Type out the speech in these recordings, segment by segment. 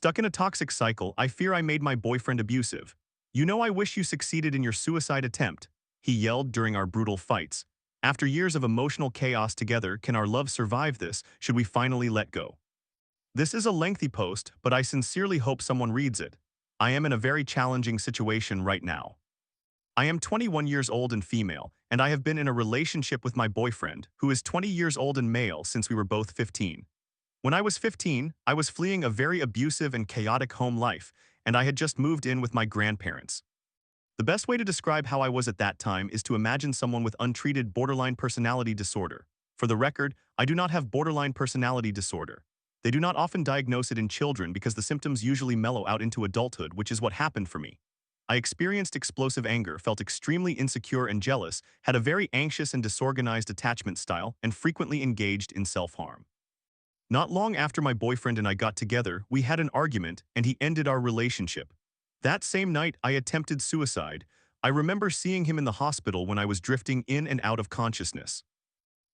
Stuck in a toxic cycle, I fear I made my boyfriend abusive. You know I wish you succeeded in your suicide attempt, he yelled during our brutal fights. After years of emotional chaos together, can our love survive this? Should we finally let go? This is a lengthy post, but I sincerely hope someone reads it. I am in a very challenging situation right now. I am 21 years old and female, and I have been in a relationship with my boyfriend, who is 20 years old and male since we were both 15. When I was 15, I was fleeing a very abusive and chaotic home life, and I had just moved in with my grandparents. The best way to describe how I was at that time is to imagine someone with untreated borderline personality disorder. For the record, I do not have borderline personality disorder. They do not often diagnose it in children because the symptoms usually mellow out into adulthood, which is what happened for me. I experienced explosive anger, felt extremely insecure and jealous, had a very anxious and disorganized attachment style, and frequently engaged in self-harm. Not long after my boyfriend and I got together, we had an argument and he ended our relationship. That same night, I attempted suicide. I remember seeing him in the hospital when I was drifting in and out of consciousness.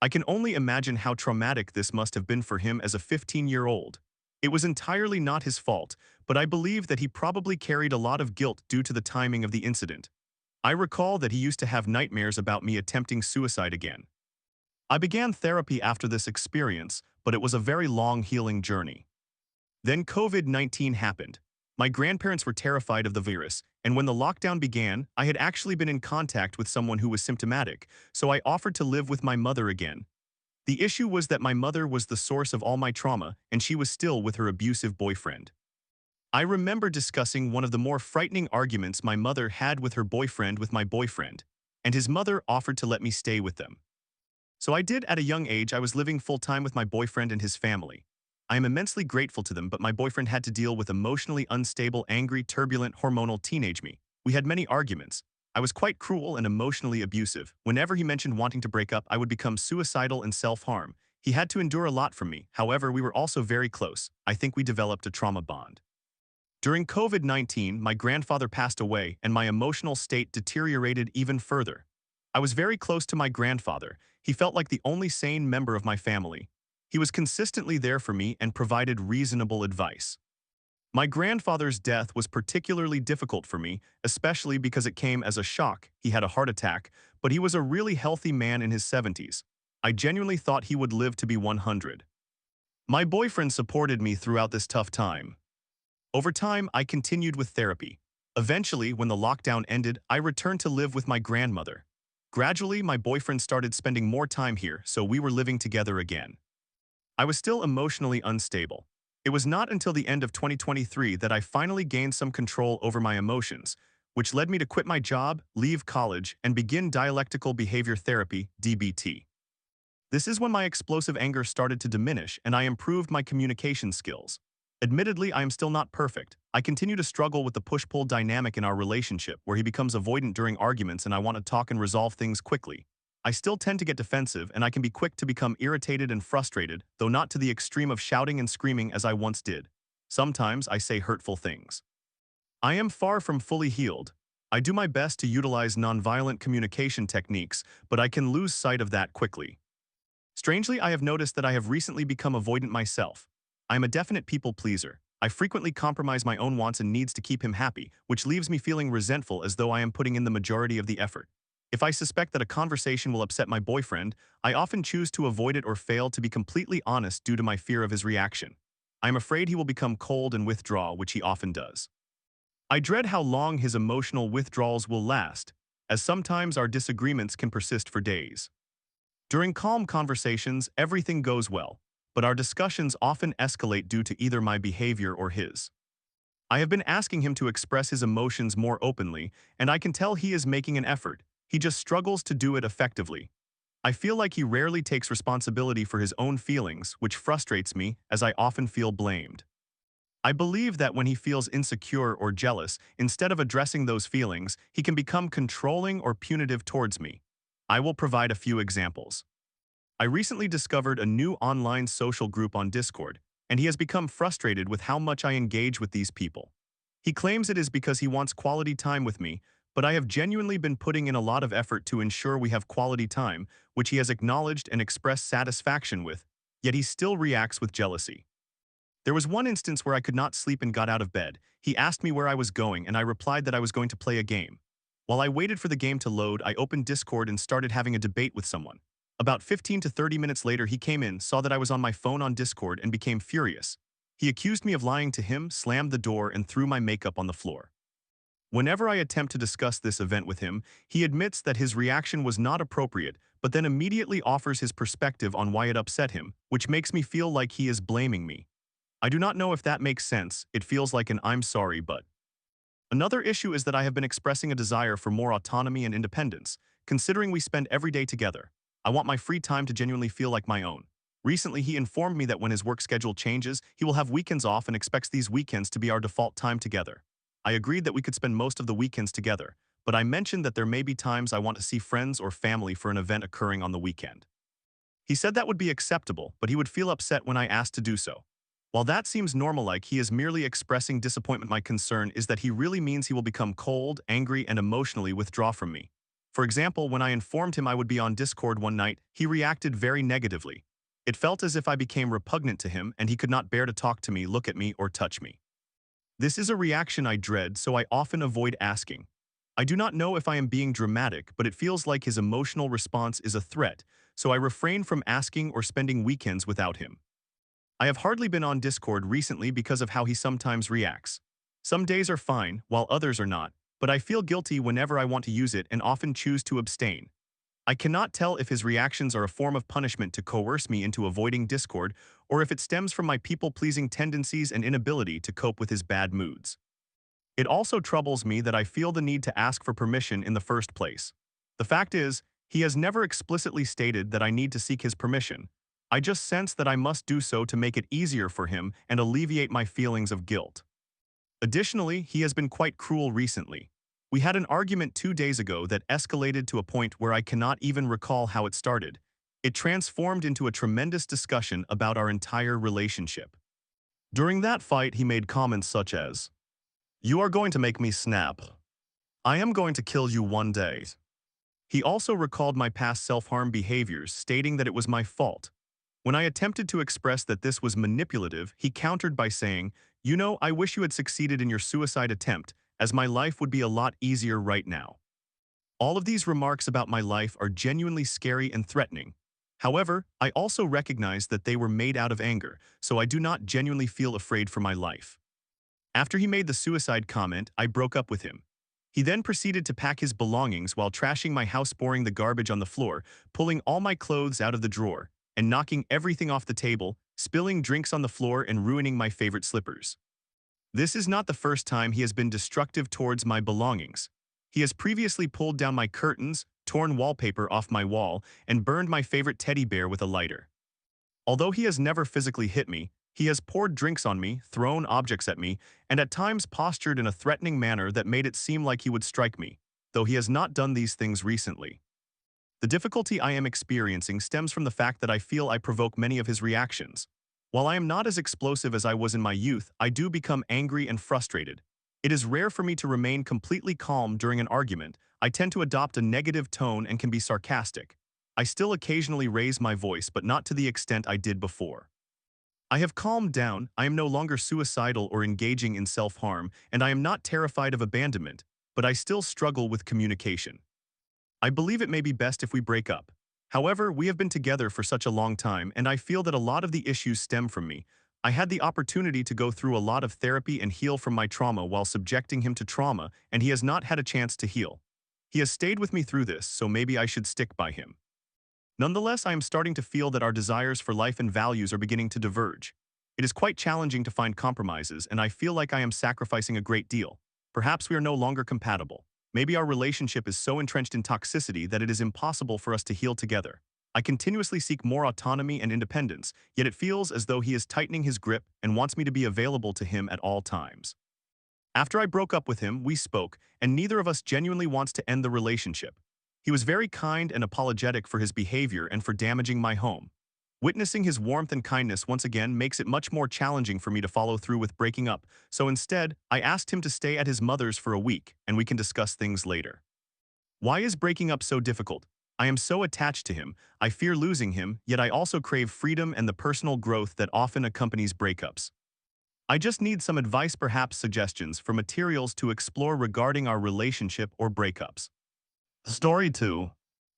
I can only imagine how traumatic this must have been for him as a 15-year-old. It was entirely not his fault, but I believe that he probably carried a lot of guilt due to the timing of the incident. I recall that he used to have nightmares about me attempting suicide again. I began therapy after this experience, but it was a very long healing journey. Then COVID-19 happened. My grandparents were terrified of the virus, and when the lockdown began, I had actually been in contact with someone who was symptomatic, so I offered to live with my mother again. The issue was that my mother was the source of all my trauma, and she was still with her abusive boyfriend. I remember discussing one of the more frightening arguments my mother had with her boyfriend with my boyfriend, and his mother offered to let me stay with them. So I did. At a young age. I was living full-time with my boyfriend and his family. I am immensely grateful to them, but my boyfriend had to deal with emotionally unstable, angry, turbulent, hormonal teenage me. We had many arguments. I was quite cruel and emotionally abusive. Whenever he mentioned wanting to break up, I would become suicidal and self-harm. He had to endure a lot from me. However, we were also very close. I think we developed a trauma bond. During COVID-19, my grandfather passed away and my emotional state deteriorated even further. I was very close to my grandfather. He felt like the only sane member of my family. He was consistently there for me and provided reasonable advice. My grandfather's death was particularly difficult for me, especially because it came as a shock. He had a heart attack, but he was a really healthy man in his 70s. I genuinely thought he would live to be 100. My boyfriend supported me throughout this tough time. Over time, I continued with therapy. Eventually, when the lockdown ended, I returned to live with my grandmother. Gradually, my boyfriend started spending more time here, so we were living together again. I was still emotionally unstable. It was not until the end of 2023 that I finally gained some control over my emotions, which led me to quit my job, leave college, and begin dialectical behavior therapy, DBT. This is when my explosive anger started to diminish and I improved my communication skills. Admittedly, I am still not perfect. I continue to struggle with the push-pull dynamic in our relationship where he becomes avoidant during arguments and I want to talk and resolve things quickly. I still tend to get defensive and I can be quick to become irritated and frustrated, though not to the extreme of shouting and screaming as I once did. Sometimes I say hurtful things. I am far from fully healed. I do my best to utilize nonviolent communication techniques, but I can lose sight of that quickly. Strangely, I have noticed that I have recently become avoidant myself. I am a definite people pleaser. I frequently compromise my own wants and needs to keep him happy, which leaves me feeling resentful as though I am putting in the majority of the effort. If I suspect that a conversation will upset my boyfriend, I often choose to avoid it or fail to be completely honest due to my fear of his reaction. I am afraid he will become cold and withdraw, which he often does. I dread how long his emotional withdrawals will last, as sometimes our disagreements can persist for days. During calm conversations, everything goes well, but our discussions often escalate due to either my behavior or his. I have been asking him to express his emotions more openly, and I can tell he is making an effort. He just struggles to do it effectively. I feel like he rarely takes responsibility for his own feelings, which frustrates me as I often feel blamed. I believe that when he feels insecure or jealous, instead of addressing those feelings, he can become controlling or punitive towards me. I will provide a few examples. I recently discovered a new online social group on Discord, and he has become frustrated with how much I engage with these people. He claims it is because he wants quality time with me, but I have genuinely been putting in a lot of effort to ensure we have quality time, which he has acknowledged and expressed satisfaction with, yet he still reacts with jealousy. There was one instance where I could not sleep and got out of bed. He asked me where I was going, and I replied that I was going to play a game. While I waited for the game to load, I opened Discord and started having a debate with someone. About 15 to 30 minutes later, he came in, saw that I was on my phone on Discord, and became furious. He accused me of lying to him, slammed the door, and threw my makeup on the floor. Whenever I attempt to discuss this event with him, he admits that his reaction was not appropriate, but then immediately offers his perspective on why it upset him, which makes me feel like he is blaming me. I do not know if that makes sense. It feels like an "I'm sorry, but." Another issue is that I have been expressing a desire for more autonomy and independence, considering we spend every day together. I want my free time to genuinely feel like my own. Recently, he informed me that when his work schedule changes, he will have weekends off and expects these weekends to be our default time together. I agreed that we could spend most of the weekends together, but I mentioned that there may be times I want to see friends or family for an event occurring on the weekend. He said that would be acceptable, but he would feel upset when I asked to do so. While that seems normal, like he is merely expressing disappointment, my concern is that he really means he will become cold, angry, and emotionally withdraw from me. For example, when I informed him I would be on Discord one night, he reacted very negatively. It felt as if I became repugnant to him and he could not bear to talk to me, look at me, or touch me. This is a reaction I dread, so I often avoid asking. I do not know if I am being dramatic, but it feels like his emotional response is a threat, so I refrain from asking or spending weekends without him. I have hardly been on Discord recently because of how he sometimes reacts. Some days are fine, while others are not, but I feel guilty whenever I want to use it and often choose to abstain. I cannot tell if his reactions are a form of punishment to coerce me into avoiding Discord or if it stems from my people-pleasing tendencies and inability to cope with his bad moods. It also troubles me that I feel the need to ask for permission in the first place. The fact is, he has never explicitly stated that I need to seek his permission. I just sense that I must do so to make it easier for him and alleviate my feelings of guilt. Additionally, he has been quite cruel recently. We had an argument 2 days ago that escalated to a point where I cannot even recall how it started. It transformed into a tremendous discussion about our entire relationship. During that fight, he made comments such as, "You are going to make me snap. I am going to kill you one day." He also recalled my past self-harm behaviors, stating that it was my fault. When I attempted to express that this was manipulative, he countered by saying, "You know, I wish you had succeeded in your suicide attempt, as my life would be a lot easier right now." All of these remarks about my life are genuinely scary and threatening. However, I also recognize that they were made out of anger, so I do not genuinely feel afraid for my life. After he made the suicide comment, I broke up with him. He then proceeded to pack his belongings while trashing my house, pouring the garbage on the floor, pulling all my clothes out of the drawer, and knocking everything off the table, spilling drinks on the floor and ruining my favorite slippers. This is not the first time he has been destructive towards my belongings. He has previously pulled down my curtains, torn wallpaper off my wall, and burned my favorite teddy bear with a lighter. Although he has never physically hit me, he has poured drinks on me, thrown objects at me, and at times postured in a threatening manner that made it seem like he would strike me, though he has not done these things recently. The difficulty I am experiencing stems from the fact that I feel I provoke many of his reactions. While I am not as explosive as I was in my youth, I do become angry and frustrated. It is rare for me to remain completely calm during an argument. I tend to adopt a negative tone and can be sarcastic. I still occasionally raise my voice, but not to the extent I did before. I have calmed down, I am no longer suicidal or engaging in self-harm, and I am not terrified of abandonment, but I still struggle with communication. I believe it may be best if we break up. However, we have been together for such a long time, and I feel that a lot of the issues stem from me. I had the opportunity to go through a lot of therapy and heal from my trauma while subjecting him to trauma, and he has not had a chance to heal. He has stayed with me through this, so maybe I should stick by him. Nonetheless, I am starting to feel that our desires for life and values are beginning to diverge. It is quite challenging to find compromises, and I feel like I am sacrificing a great deal. Perhaps we are no longer compatible. Maybe our relationship is so entrenched in toxicity that it is impossible for us to heal together. I continuously seek more autonomy and independence, yet it feels as though he is tightening his grip and wants me to be available to him at all times. After I broke up with him, we spoke, and neither of us genuinely wants to end the relationship. He was very kind and apologetic for his behavior and for damaging my home. Witnessing his warmth and kindness once again makes it much more challenging for me to follow through with breaking up, so instead, I asked him to stay at his mother's for a week, and we can discuss things later. Why is breaking up so difficult? I am so attached to him, I fear losing him, yet I also crave freedom and the personal growth that often accompanies breakups. I just need some advice, perhaps suggestions for materials to explore regarding our relationship or breakups. Story 2.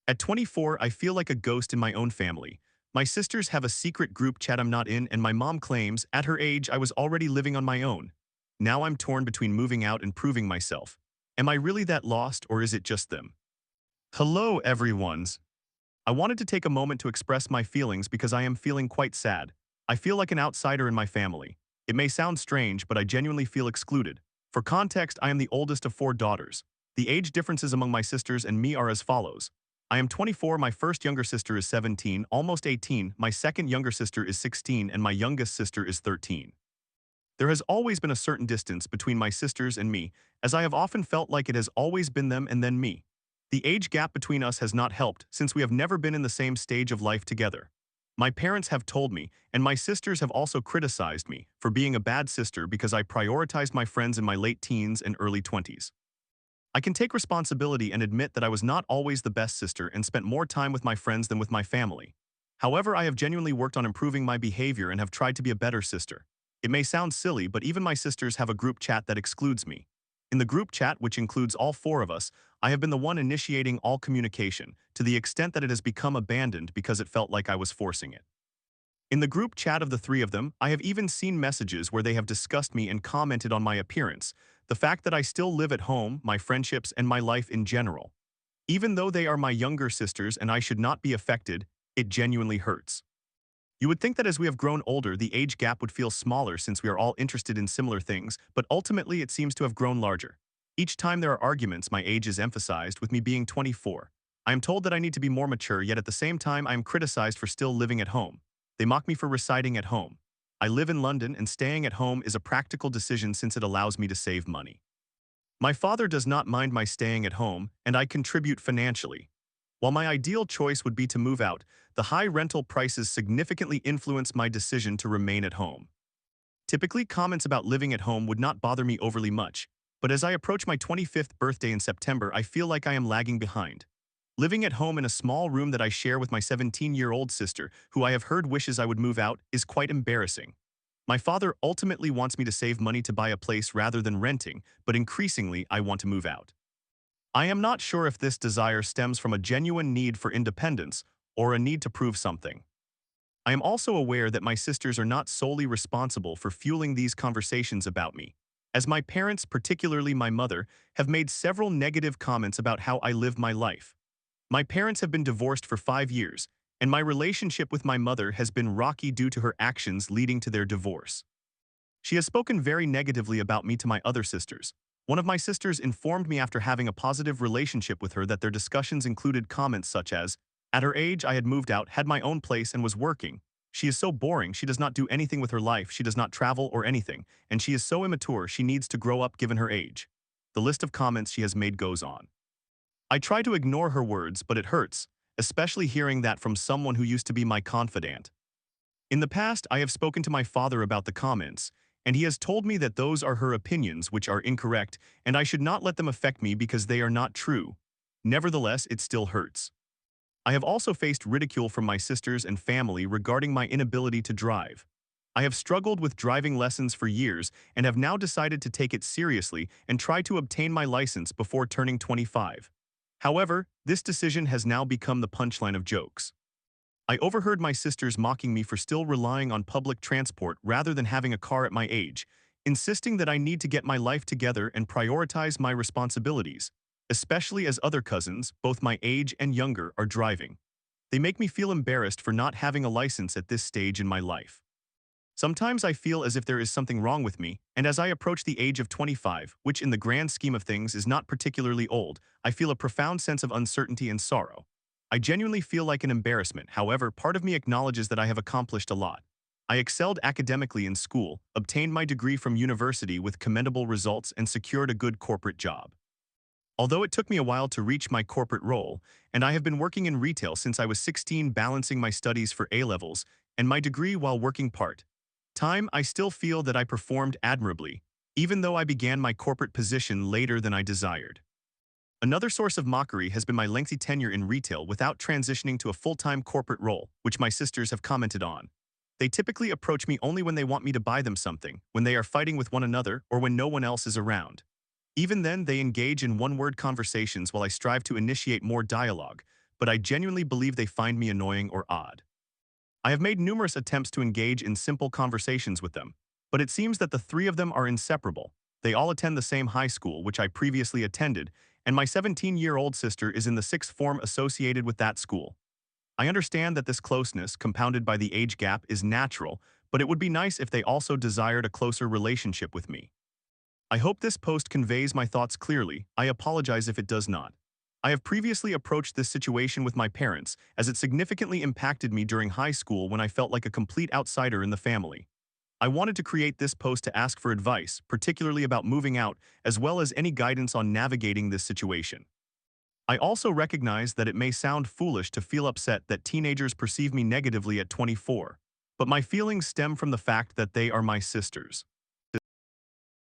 At 24, I feel like a ghost in my own family. My sisters have a secret group chat I'm not in, and my mom claims, at her age, I was already living on my own. Now I'm torn between moving out and proving myself. Am I really that lost, or is it just them? Hello, everyone's. I wanted to take a moment to express my feelings because I am feeling quite sad. I feel like an outsider in my family. It may sound strange, but I genuinely feel excluded. For context, I am the oldest of 4 daughters. The age differences among my sisters and me are as follows. I am 24, my first younger sister is 17, almost 18, my second younger sister is 16, and my youngest sister is 13. There has always been a certain distance between my sisters and me, as I have often felt like it has always been them and then me. The age gap between us has not helped since we have never been in the same stage of life together. My parents have told me, and my sisters have also criticized me, for being a bad sister because I prioritized my friends in my late teens and early 20s. I can take responsibility and admit that I was not always the best sister and spent more time with my friends than with my family. However, I have genuinely worked on improving my behavior and have tried to be a better sister. It may sound silly, but even my sisters have a group chat that excludes me. In the group chat, which includes all 4 of us, I have been the one initiating all communication, to the extent that it has become abandoned because it felt like I was forcing it. In the group chat of the 3 of them, I have even seen messages where they have discussed me and commented on my appearance, the fact that I still live at home, my friendships, and my life in general. Even though they are my younger sisters and I should not be affected, it genuinely hurts. You would think that as we have grown older, the age gap would feel smaller since we are all interested in similar things, but ultimately it seems to have grown larger. Each time there are arguments, my age is emphasized, with me being 24. I am told that I need to be more mature, yet at the same time I am criticized for still living at home. They mock me for residing at home. I live in London, and staying at home is a practical decision since it allows me to save money. My father does not mind my staying at home, and I contribute financially. While my ideal choice would be to move out, the high rental prices significantly influence my decision to remain at home. Typically, comments about living at home would not bother me overly much, but as I approach my 25th birthday in September, I feel like I am lagging behind. Living at home in a small room that I share with my 17-year-old sister, who I have heard wishes I would move out, is quite embarrassing. My father ultimately wants me to save money to buy a place rather than renting, but increasingly I want to move out. I am not sure if this desire stems from a genuine need for independence or a need to prove something. I am also aware that my sisters are not solely responsible for fueling these conversations about me, as my parents, particularly my mother, have made several negative comments about how I live my life. My parents have been divorced for 5 years, and my relationship with my mother has been rocky due to her actions leading to their divorce. She has spoken very negatively about me to my other sisters. One of my sisters informed me after having a positive relationship with her that their discussions included comments such as, "At her age, I had moved out, had my own place, and was working. She is so boring, she does not do anything with her life, she does not travel or anything, and she is so immature, she needs to grow up given her age." The list of comments she has made goes on. I try to ignore her words, but it hurts, especially hearing that from someone who used to be my confidant. In the past, I have spoken to my father about the comments, and he has told me that those are her opinions, which are incorrect, and I should not let them affect me because they are not true. Nevertheless, it still hurts. I have also faced ridicule from my sisters and family regarding my inability to drive. I have struggled with driving lessons for years and have now decided to take it seriously and try to obtain my license before turning 25. However, this decision has now become the punchline of jokes. I overheard my sisters mocking me for still relying on public transport rather than having a car at my age, insisting that I need to get my life together and prioritize my responsibilities, especially as other cousins, both my age and younger, are driving. They make me feel embarrassed for not having a license at this stage in my life. Sometimes I feel as if there is something wrong with me, and as I approach the age of 25, which in the grand scheme of things is not particularly old, I feel a profound sense of uncertainty and sorrow. I genuinely feel like an embarrassment, however, part of me acknowledges that I have accomplished a lot. I excelled academically in school, obtained my degree from university with commendable results, and secured a good corporate job. Although it took me a while to reach my corporate role, and I have been working in retail since I was 16, balancing my studies for A-levels and my degree while working part-time, I still feel that I performed admirably, even though I began my corporate position later than I desired. Another source of mockery has been my lengthy tenure in retail without transitioning to a full-time corporate role, which my sisters have commented on. They typically approach me only when they want me to buy them something, when they are fighting with one another, or when no one else is around. Even then, they engage in one-word conversations while I strive to initiate more dialogue, but I genuinely believe they find me annoying or odd. I have made numerous attempts to engage in simple conversations with them, but it seems that the three of them are inseparable. They all attend the same high school, which I previously attended, and my 17-year-old sister is in the sixth form associated with that school. I understand that this closeness, compounded by the age gap, is natural, but it would be nice if they also desired a closer relationship with me. I hope this post conveys my thoughts clearly. I apologize if it does not. I have previously approached this situation with my parents, as it significantly impacted me during high school when I felt like a complete outsider in the family. I wanted to create this post to ask for advice, particularly about moving out, as well as any guidance on navigating this situation. I also recognize that it may sound foolish to feel upset that teenagers perceive me negatively at 24, but my feelings stem from the fact that they are my sisters.